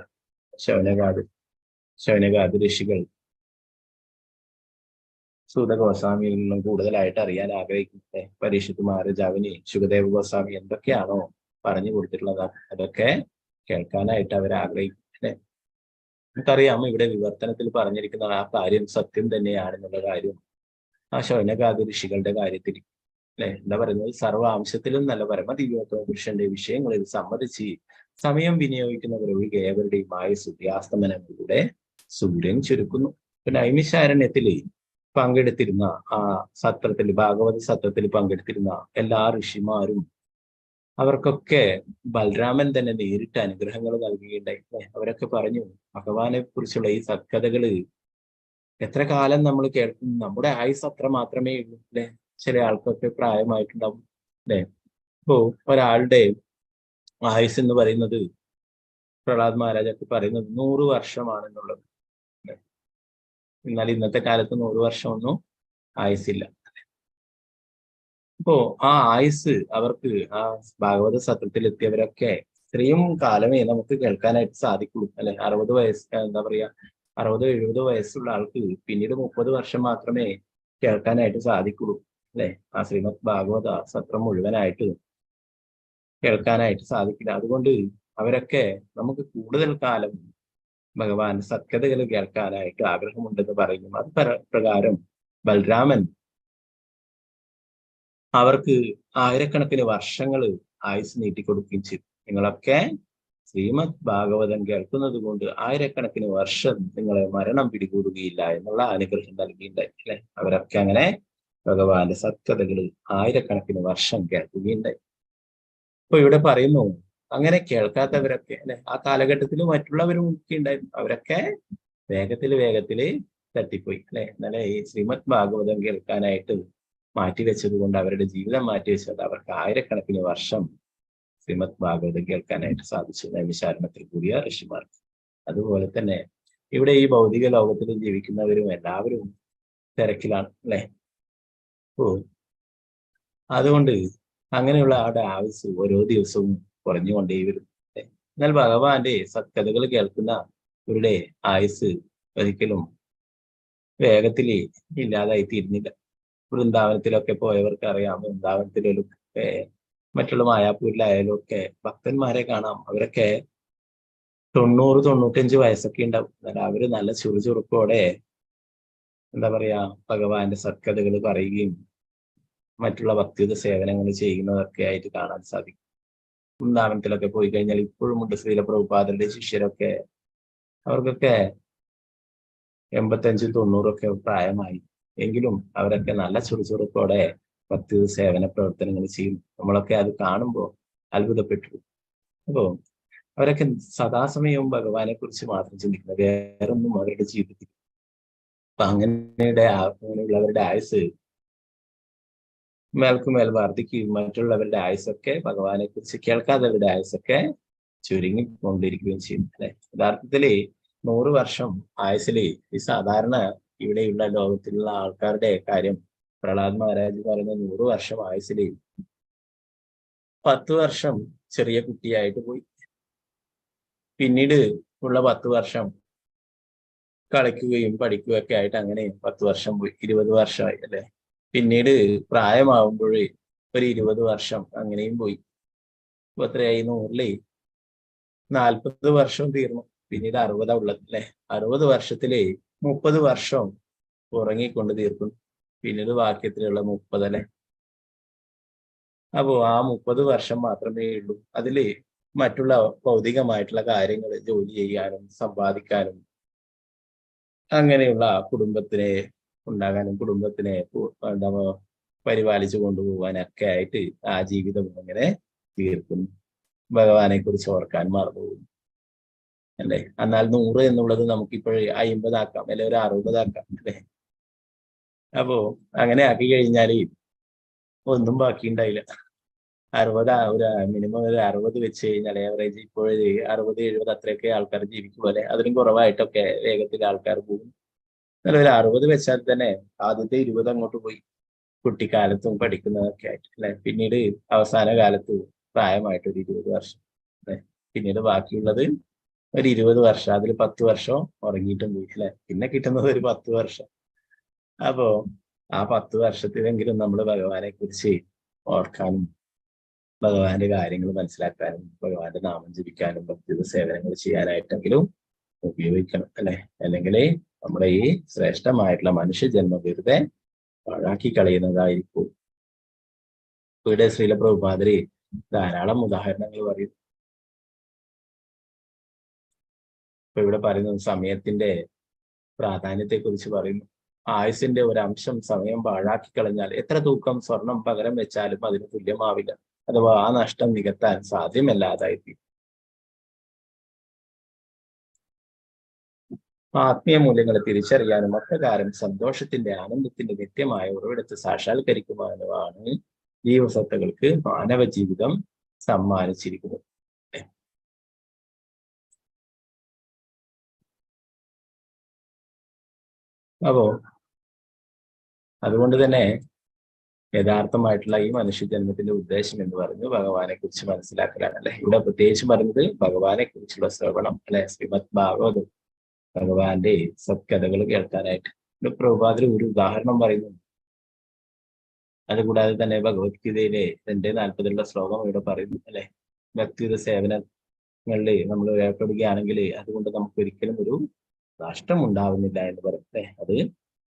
ശൗനകാദി ഋഷികൾ സൂത ഗോസ്വാമിയിൽ നിന്നും കൂടുതലായിട്ട് അറിയാൻ ആഗ്രഹിക്കുന്നത്. പരീക്ഷിത് മഹാരാജാവിന് ശുകദേവ ഗോസ്വാമി എന്തൊക്കെയാണോ പറഞ്ഞു കൊടുത്തിട്ടുള്ളത് അതൊക്കെ കേൾക്കാനായിട്ട് അവർ ആഗ്രഹിക്കുന്നത്. നമുക്കറിയാം ഇവിടെ വിവർത്തനത്തിൽ പറഞ്ഞിരിക്കുന്ന ആ കാര്യം സത്യം തന്നെയാണെന്നുള്ള കാര്യം ആ ശൗനകാദി ഋഷികളുടെ കാര്യത്തിൽ അല്ലെ എന്താ പറയുന്നത്, സർവ്വാംശത്തിലും നല്ല പരമദിവ്യോത്തമ പുരുഷന്റെ വിഷയങ്ങളിൽ സമ്മതിച്ച് സമയം വിനിയോഗിക്കുന്നവരൊഴികെ ഏവരുടെയും ആയുസ് സൂര്യാസ്തമനങ്ങളിലൂടെ സൂര്യൻ ചുരുക്കുന്നു. പിന്നെ നൈമിഷാരണ്യത്തില് പങ്കെടുത്തിരുന്ന ആ സത്രത്തിൽ, ഭാഗവത സത്രത്തിൽ പങ്കെടുത്തിരുന്ന എല്ലാ ഋഷിമാരും അവർക്കൊക്കെ ബലരാമൻ തന്നെ നേരിട്ട് അനുഗ്രഹങ്ങൾ നൽകുകയുണ്ടായി. അവരൊക്കെ പറഞ്ഞു, ഭഗവാനെ കുറിച്ചുള്ള ഈ സത്കഥകള് എത്ര കാലം നമ്മൾ കേൾക്കും, നമ്മുടെ ആയുസ് അത്ര മാത്രമേ ഉള്ളൂ അല്ലെ. ചില ആൾക്കൊക്കെ പ്രായമായിട്ടുണ്ടാവും അല്ലെ. ഇപ്പോ ഒരാളുടെ ആയുസ് എന്ന് പറയുന്നത് പ്രഹ്ലാദ് മഹാരാജൊക്കെ പറയുന്നത് 100 വർഷമാണെന്നുള്ളത്. എന്നാൽ ഇന്നത്തെ കാലത്ത് 100 വർഷമൊന്നും ആയുസില്ല. അപ്പോ ആ ആയുസ് അവർക്ക് ആ ഭാഗവത സത്രത്തിൽ എത്തിയവരൊക്കെ ഇത്രയും കാലമേ നമുക്ക് കേൾക്കാനായിട്ട് സാധിക്കുള്ളൂ അല്ലെ. 60 വയസ്സ് എന്താ പറയാ 60-70 വയസ്സുള്ള ആൾക്ക് പിന്നീട് 30 വർഷം മാത്രമേ കേൾക്കാനായിട്ട് സാധിക്കുള്ളൂ അല്ലെ. ആ ശ്രീമദ് ഭാഗവത സത്രം മുഴുവനായിട്ട് കേൾക്കാനായിട്ട് സാധിക്കില്ല. അതുകൊണ്ട് അവരൊക്കെ നമുക്ക് കൂടുതൽ കാലം ഭഗവാന്റെ സത്കഥകൾ കേൾക്കാനായിട്ട് ആഗ്രഹമുണ്ടെന്ന് പറയുന്നു. അത് പ്രകാരം ബലരാമൻ അവർക്ക് ആയിരക്കണക്കിന് വർഷങ്ങൾ ആയുസ് നീട്ടിക്കൊടുക്കുകയും ചെയ്തു. നിങ്ങളൊക്കെ ശ്രീമദ് ഭാഗവതം കേൾക്കുന്നത് കൊണ്ട് ആയിരക്കണക്കിന് വർഷം നിങ്ങളെ മരണം പിടികൂടുകയില്ല എന്നുള്ള അനുഗ്രഹം നൽകിയിട്ടുണ്ടായി അല്ലെ. അവരൊക്കെ അങ്ങനെ ഭഗവാന്റെ സത്കഥകൾ ആയിരക്കണക്കിന് വർഷം കേൾക്കുകയുണ്ടായി. അപ്പൊ ഇവിടെ പറയുന്നു, അങ്ങനെ കേൾക്കാത്തവരൊക്കെ അല്ലെ ആ കാലഘട്ടത്തിൽ മറ്റുള്ളവരും ഒക്കെ ഉണ്ടായിരുന്നു. അവരൊക്കെ വേഗത്തില് തട്ടിപ്പോയി അല്ലെ. എന്നാലേ ഈ ശ്രീമദ് ഭാഗവതം കേൾക്കാനായിട്ട് മാറ്റിവെച്ചത് കൊണ്ട് അവരുടെ ജീവിതം മാറ്റിവെച്ചത് അവർക്ക് ആയിരക്കണക്കിന് വർഷം ശ്രീമദ് ഭാഗവതം കേൾക്കാനായിട്ട് സാധിച്ചു നൈമിഷാരണത്തിൽ കൂടിയ ഋഷിമാർക്ക്. അതുപോലെ തന്നെ ഇവിടെ ഈ ഭൗതിക ലോകത്തിൽ ജീവിക്കുന്നവരും എല്ലാവരും തിരക്കിലാണ് അല്ലെ. ഓ അതുകൊണ്ട് അങ്ങനെയുള്ള ആളുടെ ആയുസ് ഓരോ ദിവസവും കുറഞ്ഞുകൊണ്ടേ വരും. എന്നാൽ ഭഗവാന്റെ സത്കഥകൾ കേൾക്കുന്നവരുടെ ആയുസ് ഒരിക്കലും വേഗത്തിൽ ഇല്ലാതായി തീരുന്നില്ല. വൃന്ദാവനത്തിലൊക്കെ പോയവർക്ക് അറിയാം, വൃന്ദാവനത്തിലും മറ്റുള്ള മായാപൂരിലായാലും ഒക്കെ ഭക്തന്മാരെ കാണാം. അവരൊക്കെ 90-95 വയസ്സൊക്കെ ഉണ്ടാവും. എന്നാൽ അവര് നല്ല ചുറുചുറുക്കോടെ എന്താ പറയാ ഭഗവാന്റെ സത്കഥകൾ പറയുകയും മറ്റുള്ള ഭക്തിയുത സേവനങ്ങൾ ചെയ്യുന്നതൊക്കെ ആയിട്ട് കാണാൻ സാധിക്കും. വൃന്ദാവനത്തിലൊക്കെ പോയി കഴിഞ്ഞാൽ ഇപ്പോഴും ഉണ്ട് ശ്രീല പ്രഭുപാദരുടെ ശിഷ്യരൊക്കെ. അവർക്കൊക്കെ 85-90 പ്രായമായി. എങ്കിലും അവരൊക്കെ നല്ല ചുറുചുറുക്കോടെ ഭക്തിയുത സേവന പ്രവർത്തനങ്ങൾ ചെയ്യും. നമ്മളൊക്കെ അത് കാണുമ്പോൾ അത്ഭുതപ്പെട്ടു. അപ്പോ അവരൊക്കെ സദാസമയവും ഭഗവാനെ കുറിച്ച് മാത്രം ചിന്തിക്കുന്നത്, വേറൊന്നും അവരുടെ ജീവിതത്തിൽ. അപ്പൊ അങ്ങനെയുള്ളവരുടെ ആയുസ് മേൽക്കുമേൽ വർദ്ധിക്കുകയും മറ്റുള്ളവരുടെ ആയുസൊക്കെ ഭഗവാനെ കുറിച്ച് കേൾക്കാത്തവരുടെ ആയുസൊക്കെ ചുരുങ്ങിക്കൊണ്ടിരിക്കുകയും ചെയ്യും അല്ലെ. യഥാർത്ഥത്തില് 100 വർഷം ആയുസില് ഈ സാധാരണ ഇവിടെയുള്ള ലോകത്തിലുള്ള ആൾക്കാരുടെ കാര്യം പ്രഹ്ലാദ് മഹാരാജ് പറയുന്ന 100 വർഷം ആയുസില് 10 വർഷം ചെറിയ കുട്ടിയായിട്ട് പോയി. പിന്നീട് ഉള്ള 10 വർഷം കളിക്കുകയും പഠിക്കുകയും ഒക്കെ ആയിട്ട് അങ്ങനെ 10 വർഷം പോയി, 20 വർഷമായി അല്ലെ. പിന്നീട് പ്രായമാവുമ്പോൾ ഒരു 20 വർഷം അങ്ങനെയും പോയി. ഇപ്പൊ എത്രയായി? 100 40 വർഷം തീർന്നു. പിന്നീട് 60 ഉള്ളത് അല്ലെ. 60 വർഷത്തില് 30 വർഷം ഉറങ്ങിക്കൊണ്ട് തീർക്കുന്നു. പിന്നീട് വാക്യത്തിലുള്ള 30 അല്ലെ. അപ്പോ ആ 30 വർഷം മാത്രമേ ഉള്ളൂ. അതില് മറ്റുള്ള ഭൗതികമായിട്ടുള്ള കാര്യങ്ങൾ ജോലി ചെയ്യാനും സമ്പാദിക്കാനും അങ്ങനെയുള്ള കുടുംബത്തിനെ ഉണ്ടാകാനും കുടുംബത്തിനെ എന്താ പരിപാലിച്ചു കൊണ്ടുപോകാനൊക്കെ ആയിട്ട് ആ ജീവിതം അങ്ങനെ തീർക്കുന്നു. ഭഗവാനെ കുറിച്ച് ഓർക്കാൻ മറന്നുപോകും അല്ലെ. എന്നാൽ 100 എന്നുള്ളത് നമുക്കിപ്പോഴേ 50 ആക്കാം, അല്ലെ ഒരു 60 ആക്കാം അല്ലെ. അപ്പോ അങ്ങനെ ആക്കി കഴിഞ്ഞാൽ ഒന്നും ബാക്കി ഉണ്ടായില്ല. 60 ഒരു മിനിമം ഒരു 60 വെച്ച് കഴിഞ്ഞാൽ ഏവറേജ് ഇപ്പോഴേ 60, 70 അത്രയൊക്കെ ആൾക്കാർ ജീവിക്കും അല്ലെ. അതിലും കുറവായിട്ടൊക്കെ വേഗത്തിൽ ആൾക്കാർ പോകും. എന്നാൽ ഒരു 60 വെച്ചാൽ തന്നെ ആദ്യത്തെ 20 അങ്ങോട്ട് പോയി, കുട്ടിക്കാലത്തും പഠിക്കുന്നതൊക്കെ ആയിട്ട് അല്ലെ. പിന്നീട് അവസാന കാലത്ത് പ്രായമായിട്ട് ഒരു 20 വർഷം അല്ലെ. പിന്നീട് ബാക്കിയുള്ളത് ഒരു 20 വർഷം, അതിൽ 10 വർഷം ഉറങ്ങിയിട്ടും പോയി അല്ലെ. പിന്നെ കിട്ടുന്നത് ഒരു 10 വർഷം. അപ്പോ ആ 10 വർഷത്തിലെങ്കിലും നമ്മൾ ഭഗവാനെ കുറിച്ച് ഓർക്കാനും ഭഗവാന്റെ കാര്യങ്ങൾ മനസ്സിലാക്കാനും ഭഗവാന്റെ നാമം ജപിക്കാനും ഭക്തി സേവനങ്ങൾ ചെയ്യാനായിട്ടെങ്കിലും ഉപയോഗിക്കണം അല്ലെ. അല്ലെങ്കിൽ നമ്മുടെ ഈ ശ്രേഷ്ഠമായിട്ടുള്ള മനുഷ്യജന്മം വെറുതെ പാഴാക്കി കളയുന്നതായിരിക്കും. ഇവിടെ ശ്രീല പ്രഭുപാദരി ധാരാളം ഉദാഹരണങ്ങൾ പറയും. ഇപ്പൊ ഇവിടെ പറയുന്നത് സമയത്തിന്റെ പ്രാധാന്യത്തെ കുറിച്ച് പറയുന്നു. ആയുസിന്റെ ഒരു അംശം സമയം പാഴാക്കി കളഞ്ഞാൽ എത്ര തൂക്കം സ്വർണം പകരം വെച്ചാലും അതിന് തുല്യമാവില്ല, അഥവാ ആ നഷ്ടം നികത്താൻ സാധ്യമല്ലാതായിത്തീരും. ആത്മീയ മൂല്യങ്ങളെ തിരിച്ചറിയാനും അപ്രകാരം സന്തോഷത്തിന്റെ ആനന്ദത്തിന്റെ നിത്യമായ ഉറവിടത്തെ സാക്ഷാത്കരിക്കുവാനുമാണ് ജീവസത്തകൾക്ക് മാനവ ജീവിതം സമ്മാനിച്ചിരിക്കുന്നത്. അപ്പോ അതുകൊണ്ട് തന്നെ യഥാർത്ഥമായിട്ടുള്ള ഈ മനുഷ്യജന്മത്തിന്റെ ഉദ്ദേശം എന്ന് പറയുന്നത് ഭഗവാനെ കുറിച്ച് മനസ്സിലാക്കലാണ് അല്ലെ. ഇവിടെ പ്രത്യേകിച്ച് പറയുന്നത് ഭഗവാനെ കുറിച്ചുള്ള ശ്രവണം അല്ലെ. ശ്രീമദ് ഭാഗവതം, ഭഗവാന്റെ സത്കഥകൾ കേൾക്കാനായിട്ട്. ഇവിടെ പ്രഭുപാദർ ഒരു ഉദാഹരണം പറയുന്നു. അതുകൂടാതെ തന്നെ ഭഗവത്ഗീതയിലെ 2:40 ശ്ലോകം ഇവിടെ പറയുന്നു അല്ലെ. ഭക്തിയുടെ സേവനങ്ങളിൽ നമ്മൾ ഏർപ്പെടുകയാണെങ്കിൽ അതുകൊണ്ട് നമുക്ക് ഒരിക്കലും ഒരു നഷ്ടം ഉണ്ടാവുന്നില്ല എന്ന് പറയും അല്ലെ. അത്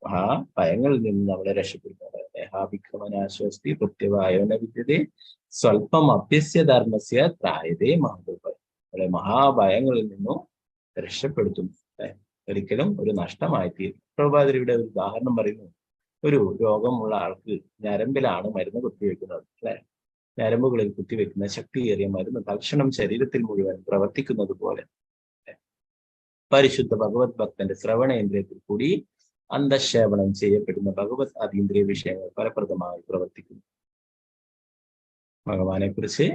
ആ ഭയങ്ങളിൽ നിന്ന് നമ്മളെ രക്ഷപ്പെടുന്നത്. ഹാഭിക്രമനാശ്വസ്തി പ്രത്യവായോന വിദ്യതേ സ്വല്പം അഭ്യസ്യ ധർമ്മസ്യ ത്രായതേ മഹോപായം. അല്ലെ മഹാഭയങ്ങളിൽ നിന്നും രക്ഷപ്പെടുത്തുന്നു. ഒരിക്കലും ഒരു നഷ്ടമായി തീരും. പ്രഭുപാദരിയുടെ ഒരു ഉദാഹരണം പറയുന്നു. ഒരു രോഗമുള്ള ആൾക്ക് ഞരമ്പിലാണ് മരുന്ന് കുത്തിവെക്കുന്നത് അല്ലെ. ഞരമ്പുകളിൽ കുത്തിവെക്കുന്ന ശക്തിയേറിയ മരുന്ന് തൽക്ഷണം ശരീരത്തിൽ മുഴുവൻ പ്രവർത്തിക്കുന്നത് പോലെ പരിശുദ്ധ ഭഗവത് ഭക്തന്റെ ശ്രവണേന്ദ്രിയത്തിൽ കൂടി അന്തശേവനം ചെയ്യപ്പെടുന്ന ഭഗവത് അതീന്ദ്രിയ വിഷയങ്ങൾ ഫലപ്രദമായി പ്രവർത്തിക്കുന്നു. ഭഗവാനെ കുറിച്ച്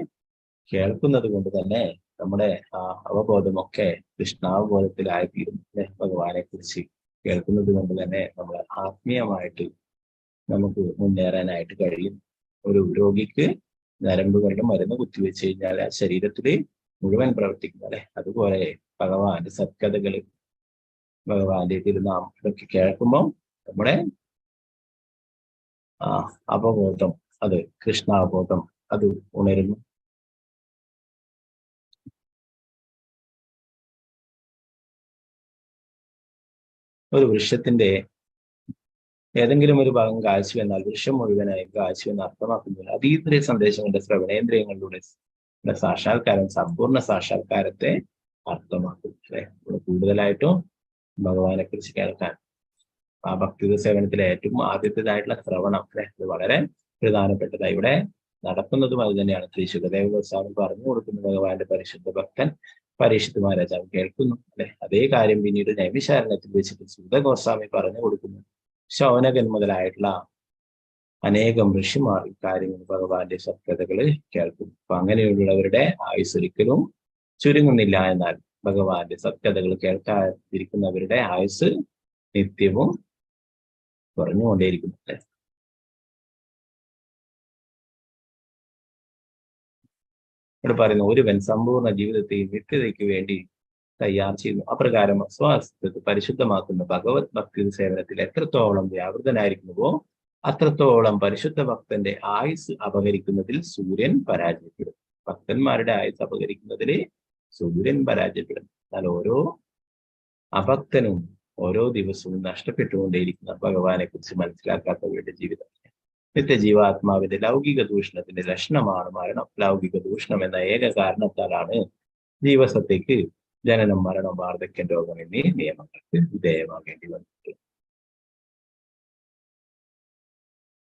കേൾക്കുന്നത് കൊണ്ട് തന്നെ നമ്മുടെ ആ അവബോധമൊക്കെ കൃഷ്ണാവബോധത്തിലായിത്തീരും അല്ലെ. ഭഗവാനെ കുറിച്ച് കേൾക്കുന്നത് കൊണ്ട് തന്നെ നമ്മൾ ആത്മീയമായിട്ട് നമുക്ക് മുന്നേറാനായിട്ട് കഴിയും. ഒരു രോഗിക്ക് നരമ്പുകളുടെ മരുന്ന് കുത്തിവെച്ച് കഴിഞ്ഞാൽ ആ ശരീരത്തിൽ മുഴുവൻ പ്രവർത്തിക്കുന്നു അല്ലെ. അതുപോലെ ഭഗവാന്റെ സത്കഥകള്, ഭഗവാന്റെ തിരുനാമം ഇതൊക്കെ കേൾക്കുമ്പോൾ നമ്മുടെ അവബോധം, അത് കൃഷ്ണാവബോധം അത് ഉണരുന്നു. ഒരു വൃക്ഷത്തിന്റെ ഏതെങ്കിലും ഒരു ഭാഗം കാഴ്ച എന്നാൽ വൃക്ഷം മുഴുവനായി കാഴ്ച എന്ന് അർത്ഥമാക്കുന്നില്ല. അതീന്ദ്രിയ സന്ദേശങ്ങളുടെ ശ്രവണേന്ദ്രിയങ്ങളിലൂടെ സാക്ഷാത്കാരം സമ്പൂർണ്ണ സാക്ഷാത്കാരത്തെ അർത്ഥമാക്കും അല്ലെ. കൂടുതലായിട്ടും ഭഗവാനെ കുറിച്ച് കേൾക്കാൻ ആ ഭക്തിയുടെ സേവനത്തിലെ ഏറ്റവും ആദ്യത്തേതായിട്ടുള്ള ശ്രവണം അല്ലെ, അത് വളരെ പ്രധാനപ്പെട്ടതായി ഇവിടെ നടക്കുന്നതും അത് തന്നെയാണ്. ശ്രീ ശുകദേവ ഗോസ്വാമി പറഞ്ഞു കൊടുക്കുന്നു. ഭഗവാന്റെ പരിശുദ്ധ ഭക്തൻ പരീക്ഷിത് മഹാരാജാവ് കേൾക്കുന്നു അല്ലെ. അതേ കാര്യം പിന്നീട് നൈമിശാരണത്തിൽ വെച്ചിട്ട് സുഗത ഗോസ്വാമി പറഞ്ഞു കൊടുക്കുന്നു. ശൗനകൻ മുതലായിട്ടുള്ള അനേകം ഋഷിമാർ ഇക്കാര്യങ്ങൾ ഭഗവാന്റെ സത്കഥകള് കേൾക്കും. അപ്പൊ അങ്ങനെയുള്ളവരുടെ ആയുസ് ഒരിക്കലും ചുരുങ്ങുന്നില്ല. എന്നാൽ ഭഗവാന്റെ സത്കഥകൾ കേൾക്കാതിരിക്കുന്നവരുടെ ആയുസ് നിത്യവും കുറഞ്ഞുകൊണ്ടേയിരിക്കുന്നു അല്ലെ. ഇവിടെ പറയുന്നു, ഒരുവൻ സമ്പൂർണ്ണ ജീവിതത്തെയും നിത്യതയ്ക്ക് വേണ്ടി തയ്യാർ ചെയ്യുന്നു. അപ്രകാരം സ്വഅസ്തിത്വത്തെ പരിശുദ്ധമാക്കുന്ന ഭഗവത് ഭക്തി സേവനത്തിൽ എത്രത്തോളം വ്യാപൃതനായിരിക്കുന്നുവോ അത്രത്തോളം പരിശുദ്ധ ഭക്തന്റെ ആയുസ് അപഹരിക്കുന്നതിൽ സൂര്യൻ പരാജയപ്പെടും. ഭക്തന്മാരുടെ ആയുസ് അപഹരിക്കുന്നതിൽ സൂര്യൻ പരാജയപ്പെടും. എന്നാൽ ഓരോ അഭക്തനും ഓരോ ദിവസവും നഷ്ടപ്പെട്ടുകൊണ്ടേയിരിക്കുന്ന ഭഗവാനെ കുറിച്ച് മനസ്സിലാക്കാത്തവരുടെ ജീവിതം. നിത്യജീവാത്മാവിന്റെ ലൗകിക ദൂഷണത്തിന്റെ ലക്ഷണമാണ് മരണം. ലൗകിക ദൂഷണം എന്ന ഏക കാരണത്താലാണ് ജീവസത്തയ്ക്ക് ജനനം, മരണം, വാർദ്ധക്യം, രോഗം എന്നീ നിയമങ്ങൾക്ക് വിധേയമാകേണ്ടി വന്നത്.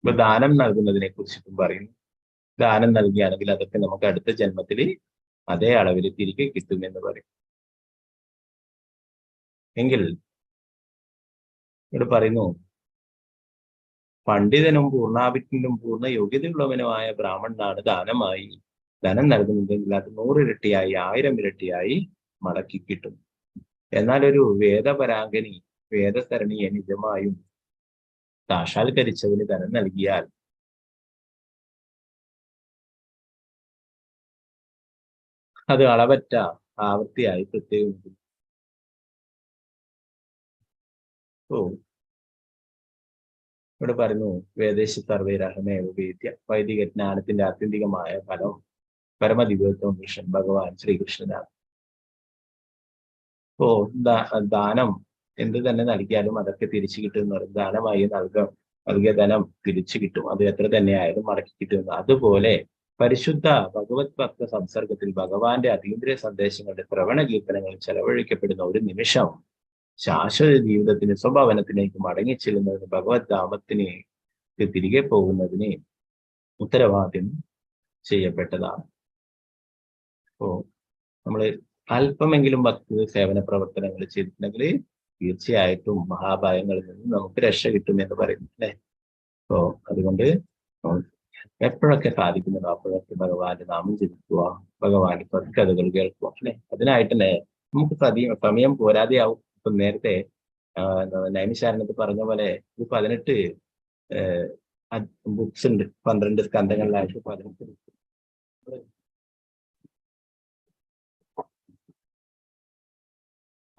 ഇപ്പൊ ദാനം നൽകുന്നതിനെ കുറിച്ചിട്ടും പറയുന്നു. ദാനം നൽകിയാണെങ്കിൽ അതൊക്കെ നമുക്ക് അടുത്ത ജന്മത്തിൽ അതേ അളവിൽ തിരികെ കിട്ടുമെന്ന് പറയും. എങ്കിൽ ഇവിടെ പറയുന്നു, പണ്ഡിതനും പൂർണ്ണാഭിജ്ഞനും പൂർണ്ണ യോഗ്യതയുള്ളവനുമായ ബ്രാഹ്മണനാണ് ദാനമായി ധനം നൽകുന്നതെങ്കിൽ അത് 100 ഇരട്ടിയായി 1000 ഇരട്ടിയായി മടക്കി കിട്ടും. എന്നാൽ ഒരു വേദപരാങ്കനി വേദസരണിയെ നിജമായും സാക്ഷാത്കരിച്ചവന് ധനം നൽകിയാൽ അത് അളവറ്റ ആവൃത്തിയായി പ്രത്യേകം. ഇവിടെ പറയുന്നു, വേദേശ സർവൈരഹമേവ വേദ്യ. വൈദിക ജ്ഞാനത്തിന്റെ ആത്യന്തികമായ ഫലം പരമദിവ്യത്വം കൃഷ്ണൻ ഭഗവാൻ ശ്രീകൃഷ്ണനാണ്. ദാനം എന്ത് തന്നെ നൽകിയാലും അതൊക്കെ തിരിച്ചു കിട്ടുമെന്ന് പറയും. ദാനമായി നൽകിയ ധനം തിരിച്ചു കിട്ടും. അത് എത്ര തന്നെയായാലും മടക്കി കിട്ടുമെന്ന്. അതുപോലെ പരിശുദ്ധ ഭഗവത് ഭക്ത സംസർഗത്തിൽ ഭഗവാന്റെ അതീന്ദ്രിയ സന്ദേശങ്ങളുടെ ശ്രവണ കീർത്തനങ്ങൾ ചെലവഴിക്കപ്പെടുന്ന ഒരു നിമിഷം ശാശ്വത ജീവിതത്തിന് സ്വഭവനത്തിലേക്ക് മടങ്ങിച്ചെല്ലുന്നതിന് ഭഗവത് ധാമത്തിന് തിരികെ പോകുന്നതിന് ഉത്തരവാദിത്യം ചെയ്യപ്പെട്ടതാണ്. നമ്മൾ അല്പമെങ്കിലും ഭക്തി സേവന പ്രവർത്തനങ്ങൾ ചെയ്തിട്ടുണ്ടെങ്കിൽ തീർച്ചയായിട്ടും മഹാഭായങ്ങളിൽ നിന്ന് നമുക്ക് രക്ഷ കിട്ടുമെന്ന് പറയുന്നു അല്ലെ. അതുകൊണ്ട് എപ്പോഴൊക്കെ സാധിക്കുന്നുണ്ടോ അപ്പോഴൊക്കെ ഭഗവാന്റെ നാമം ജപിക്കുക, ഭഗവാന്റെ സത്കഥകൾ കേൾക്കുക അല്ലെ. അതിനായിട്ട് തന്നെ നമുക്ക് സമയം പോരാതെയാവും. ഇപ്പം നേരത്തെ നൈമിശാരണത്ത് പറഞ്ഞ പോലെ 18 ബുക്സ് ഉണ്ട്. 12 സ്കന്ധങ്ങളിലായിട്ട് 18 ബുക്സ്.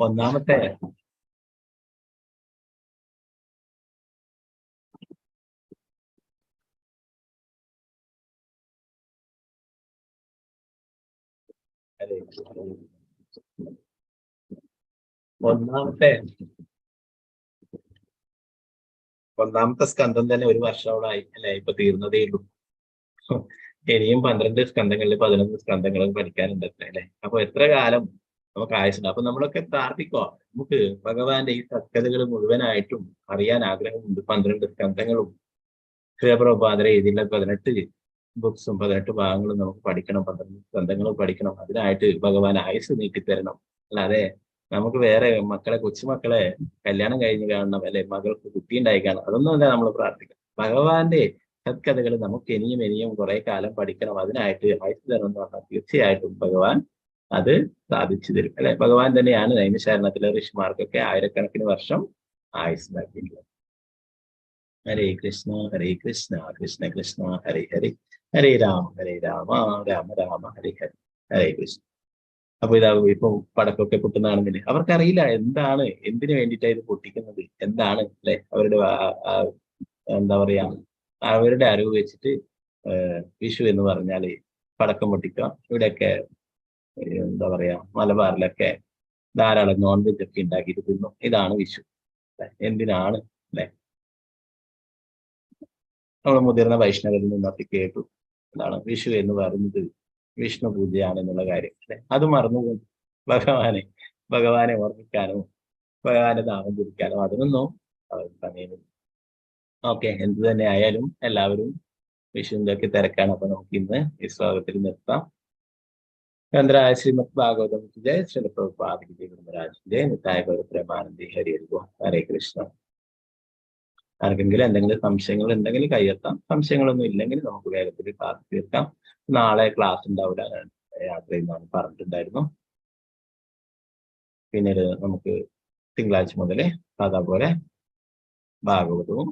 ഒന്നാമത്തെ സ്കന്ധം തന്നെ 1 വർഷത്തോളായി അല്ലെ. ഇപ്പൊ തീർന്നതേ ഉള്ളൂ. ഇനിയും 12 സ്കന്ധങ്ങളിൽ 11 സ്കന്ധങ്ങളും പഠിക്കാനുണ്ട് അല്ലെ. അപ്പൊ എത്ര കാലം നമുക്ക് ആയുസുണ്ട്. അപ്പൊ നമ്മളൊക്കെ പ്രാർത്ഥിക്കുക, നമുക്ക് ഭഗവാന്റെ ഈ സത്കഥകൾ മുഴുവനായിട്ടും അറിയാൻ ആഗ്രഹമുണ്ട്. 12 സ്കന്ധങ്ങളും ശ്രീപ്രഭുപാദരെ എഴുതിയുള്ള 18 ബുക്സും 18 ഭാഗങ്ങളും നമുക്ക് പഠിക്കണം. 12 സ്കന്ധങ്ങളും പഠിക്കണം. അതിനായിട്ട് ഭഗവാൻ ആയുസ് നീട്ടിത്തരണം. അല്ലാതെ നമുക്ക് വേറെ മക്കളെ, കൊച്ചുമക്കളെ കല്യാണം കഴിഞ്ഞ് കാണണം അല്ലെ, മകൾക്ക് കുട്ടി ഉണ്ടായി കാണണം, അതൊന്നും അല്ല നമ്മൾ പ്രാർത്ഥിക്കണം. ഭഗവാന്റെ സത്കഥകൾ നമുക്ക് ഇനിയും കുറെ കാലം പഠിക്കണം. അതിനായിട്ട് ആയുസ് തരണം എന്ന് പറഞ്ഞാൽ തീർച്ചയായിട്ടും ഭഗവാൻ അത് സാധിച്ചു തരും അല്ലെ. ഭഗവാൻ തന്നെയാണ് നൈമിശാരണത്തിലെ ഋഷിമാർക്കൊക്കെ ആയിരക്കണക്കിന് വർഷം ആയുസ് നൽകിയിട്ടുള്ളത്. ഹരേ കൃഷ്ണ കൃഷ്ണ കൃഷ്ണ ഹരേ ഹരേ, ഹരേ രാമ രാമ രാമ ഹരേ ഹരേ, ഹരേ കൃഷ്ണ. അപ്പൊ ഇപ്പൊ പടക്കമൊക്കെ പൊട്ടുന്നതാണെന്നില്ലേ, അവർക്കറിയില്ല എന്താണ്, എന്തിനു വേണ്ടിയിട്ടാണ് ഇത് പൊട്ടിക്കുന്നത്, എന്താണ് അല്ലെ. അവരുടെ എന്താ പറയാ, അവരുടെ അറിവ് വെച്ചിട്ട് വിഷു എന്ന് പറഞ്ഞാല് പടക്കം പൊട്ടിക്കുക. ഇവിടെയൊക്കെ എന്താ പറയാ, മലബാറിലൊക്കെ ധാരാളം നോൺ വെജ് ഒക്കെ ഉണ്ടാക്കിയിട്ട് തിന്നു. ഇതാണ് വിഷു. എന്തിനാണ് അല്ലെ. നമ്മൾ മുതിർന്ന വൈഷ്ണവരിൽ നിന്നൊക്കെ കേട്ടു എന്താണ് വിഷു എന്ന് പറയുന്നത് വിഷ്ണു പൂജയാണ് എന്നുള്ള കാര്യം അല്ലെ. അത് മറന്നുപോകും. ഭഗവാനെ ഓർമ്മിക്കാനോ ഭഗവാന്റെ നാമം ജപിക്കാനോ അതിനൊന്നും സമയമില്ല. ഓക്കെ, എന്ത് തന്നെ ആയാലും എല്ലാവരും വിഷുവിന്റെ ഒക്കെ തിരക്കാണ്. അപ്പൊ നമുക്ക് ഇന്ന് ഈ ശ്ലോകത്തിൽ നിർത്താം. ചന്ദ്രായ ശ്രീമദ് ഭാഗവതം ജയ ശ്രീ പ്രഭുപാദ ജയ നിതായ ഗൗരപ്രേമാനന്ദി ഹരി ഹരേ കൃഷ്ണ. ആർക്കെങ്കിലും എന്തെങ്കിലും സംശയങ്ങൾ ഉണ്ടെങ്കിൽ കയ്യെത്താം. സംശയങ്ങളൊന്നും ഇല്ലെങ്കിൽ നമുക്ക് വേഗത്തിൽ ക്ലാസ് തീർക്കാം. നാളെ ക്ലാസ് ഉണ്ടാവില്ല, യാത്ര ചെയ്യുന്നതാണ് പറഞ്ഞിട്ടുണ്ടായിരുന്നു. പിന്നീട് നമുക്ക് തിങ്കളാഴ്ച മുതൽ സാധാ പോലെ ഭാഗവതവും